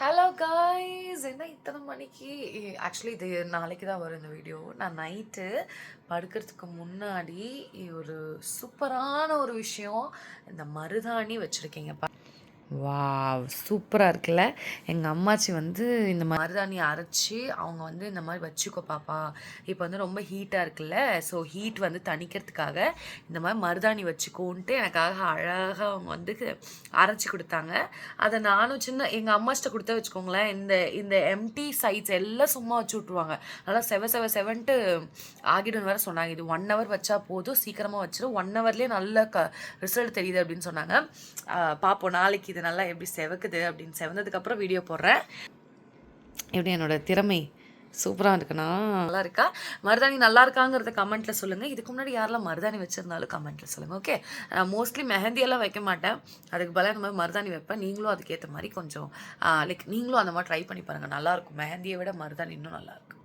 Hello guys, என்ன இத்தனை மணிக்கு? ஆக்சுவலி இது நாளைக்கு தான் வரும் இந்த வீடியோ. நான் நைட்டு படுக்கிறதுக்கு முன்னாடி ஒரு சூப்பரான ஒரு விஷயம், இந்த மருதாணி வச்சுருக்கீங்க. வாவ், சூப்பராக இருக்குல்ல. எங்கள் அம்மாச்சி வந்து இந்த மருதாணி அரைச்சி அவங்க வந்து இந்த மாதிரி வச்சுக்கோ பாப்பா, இப்போ வந்து ரொம்ப ஹீட்டாக இருக்குல்ல, ஸோ ஹீட் வந்து தணிக்கிறதுக்காக இந்த மாதிரி மருதாணி வச்சுக்கோன்ட்டு எனக்காக அழகாக அவங்க வந்து அரைச்சி கொடுத்தாங்க. அதை நானும் எங்கள் அம்மாச்சிட்ட கொடுத்தா வச்சுக்கோங்களேன், இந்த இந்த எம்டி சைட்ஸ் எல்லாம் சும்மா வச்சு விட்ருவாங்க. நல்லா செவன்ட்டு ஆகிடும் வேறு சொன்னாங்க. இது 1 hour வச்சா போதும், சீக்கிரமாக வச்சிடும், 1 hourலேயே நல்ல ரிசல்ட் தெரியுது அப்படின்னு சொன்னாங்க. பார்ப்போம் நாளைக்கு இது நல்லா எப்படி செவக்குது அப்படின்னு. செவந்ததுக்கப்புறம் வீடியோ போடுறேன். எப்படி என்னோட திறமை சூப்பராக இருக்குண்ணா, நல்லா இருக்கா? மருதாணி நல்லா இருக்காங்கிறத கமெண்ட்டில் சொல்லுங்கள். இதுக்கு முன்னாடி யாரெல்லாம் மருதாணி வச்சுருந்தாலும் கமெண்ட்டில் சொல்லுங்கள். ஓகே, நான் மோஸ்ட்லி மெஹந்தியெல்லாம் வைக்க மாட்டேன், அதுக்கு பதிலாக இந்த மாதிரி மருதாணி வைப்பேன். நீங்களும் அதுக்கேற்ற மாதிரி கொஞ்சம் லைக் நீங்களும் அந்த மாதிரி ட்ரை பண்ணி பாருங்கள், நல்லாயிருக்கும். மெஹந்தியை விட மருதாணி இன்னும் நல்லாயிருக்கும்.